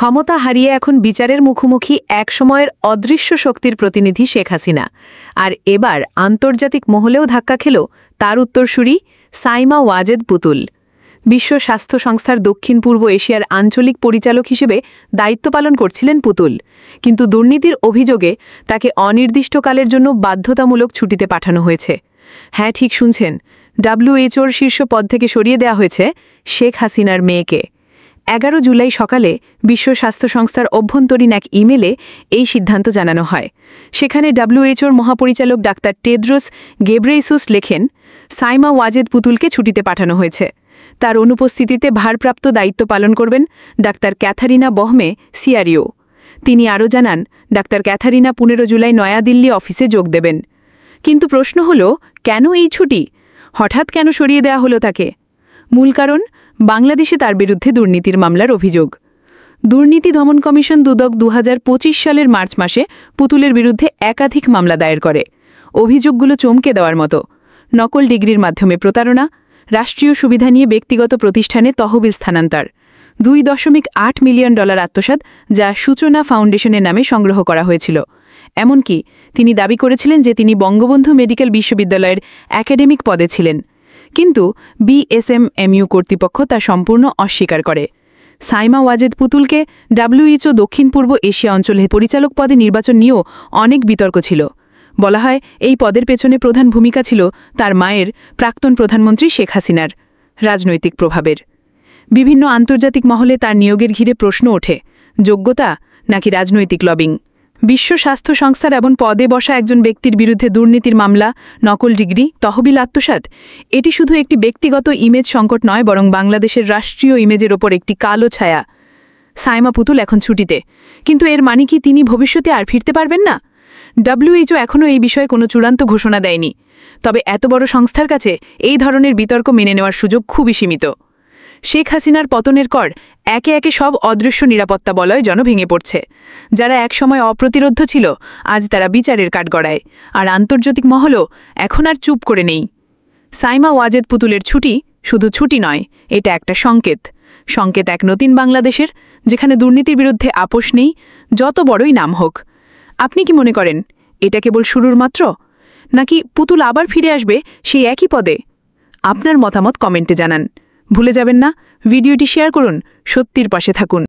ক্ষমতা হারিয়ে এখন বিচারের মুখোমুখি একসময়ের অদৃশ্য শক্তির প্রতিনিধি শেখ হাসিনা। আর এবার আন্তর্জাতিক মহলেও ধাক্কা খেল তার উত্তরসূরি সাইমা ওয়াজেদ পুতুল। বিশ্ব স্বাস্থ্য সংস্থার দক্ষিণ পূর্ব এশিয়ার আঞ্চলিক পরিচালক হিসেবে দায়িত্ব পালন করছিলেন পুতুল, কিন্তু দুর্নীতির অভিযোগে তাকে অনির্দিষ্টকালের জন্য বাধ্যতামূলক ছুটিতে পাঠানো হয়েছে। হ্যাঁ, ঠিক শুনছেন, WHO শীর্ষ পদ থেকে সরিয়ে দেওয়া হয়েছে শেখ হাসিনার মেয়েকে। 11 জুলাই সকালে বিশ্ব স্বাস্থ্য সংস্থার অভ্যন্তরীণ এক ইমেলে এই সিদ্ধান্ত জানানো হয়। সেখানে WHO মহাপরিচালক ডাক্তার টেদ্রোস গেব্রেইসুস লেখেন, সাইমা ওয়াজেদ পুতুলকে ছুটিতে পাঠানো হয়েছে। তার অনুপস্থিতিতে ভারপ্রাপ্ত দায়িত্ব পালন করবেন ডাক্তার ক্যাথারিনা বহমে সিআরইও। তিনি আরও জানান, ডাক্তার ক্যাথারিনা 15 জুলাই নয়াদিল্লি অফিসে যোগ দেবেন। কিন্তু প্রশ্ন হল, কেন এই ছুটি? হঠাৎ কেন সরিয়ে দেওয়া হলো তাকে? মূল কারণ, বাংলাদেশে তার বিরুদ্ধে দুর্নীতির মামলার অভিযোগ। দুর্নীতি দমন কমিশন দুদক 2025 সালের মার্চ মাসে পুতুলের বিরুদ্ধে একাধিক মামলা দায়ের করে। অভিযোগগুলো চমকে দেওয়ার মতো: নকল ডিগ্রির মাধ্যমে প্রতারণা, রাষ্ট্রীয় সুবিধা নিয়ে ব্যক্তিগত প্রতিষ্ঠানে তহবিল স্থানান্তর, $2.8 মিলিয়ন আত্মসাৎ যা সূচনা ফাউন্ডেশনের নামে সংগ্রহ করা হয়েছিল। এমনকি তিনি দাবি করেছিলেন যে তিনি বঙ্গবন্ধু মেডিকেল বিশ্ববিদ্যালয়ের একাডেমিক পদে ছিলেন, কিন্তু BSMMU কর্তৃপক্ষ তা সম্পূর্ণ অস্বীকার করে। সাইমা ওয়াজেদ পুতুলকে WHO দক্ষিণ পূর্ব এশিয়া অঞ্চলের পরিচালক পদে নির্বাচন নিয়েও অনেক বিতর্ক ছিল। বলা হয়, এই পদের পেছনে প্রধান ভূমিকা ছিল তার মায়ের, প্রাক্তন প্রধানমন্ত্রী শেখ হাসিনার রাজনৈতিক প্রভাবের। বিভিন্ন আন্তর্জাতিক মহলে তার নিয়োগের ঘিরে প্রশ্ন ওঠে, যোগ্যতা নাকি রাজনৈতিক লবিং? বিশ্ব স্বাস্থ্য সংস্থার এমন পদে বসা একজন ব্যক্তির বিরুদ্ধে দুর্নীতির মামলা, নকল ডিগ্রি, তহবিল আত্মসাৎ, এটি শুধু একটি ব্যক্তিগত ইমেজ সংকট নয়, বরং বাংলাদেশের রাষ্ট্রীয় ইমেজের ওপর একটি কালো ছায়া। সাইমা পুতুল এখন ছুটিতে, কিন্তু এর মানে কি তিনি ভবিষ্যতে আর ফিরতে পারবেন না? WHO এখনও এই বিষয়ে কোনো চূড়ান্ত ঘোষণা দেয়নি। তবে এত বড় সংস্থার কাছে এই ধরনের বিতর্ক মেনে নেওয়ার সুযোগ খুবই সীমিত। শেখ হাসিনার পতনের পর একে একে সব অদৃশ্য নিরাপত্তা বলয় যেন ভেঙে পড়ছে। যারা একসময় অপ্রতিরোধ্য ছিল, আজ তারা বিচারের কাঠগড়ায়, আর আন্তর্জাতিক মহলও এখন আর চুপ করে নেই। সাইমা ওয়াজেদ পুতুলের ছুটি শুধু ছুটি নয়, এটা একটা সংকেত এক নতুন বাংলাদেশের, যেখানে দুর্নীতির বিরুদ্ধে আপোষ নেই, যত বড়ই নাম হোক। আপনি কি মনে করেন এটা কেবল শুরুর মাত্র, নাকি পুতুল আবার ফিরে আসবে সেই একই পদে? আপনার মতামত কমেন্টে জানান। ভুলে যাবেন না, ভিডিওটি শেয়ার করুন, সত্যির পাশে থাকুন।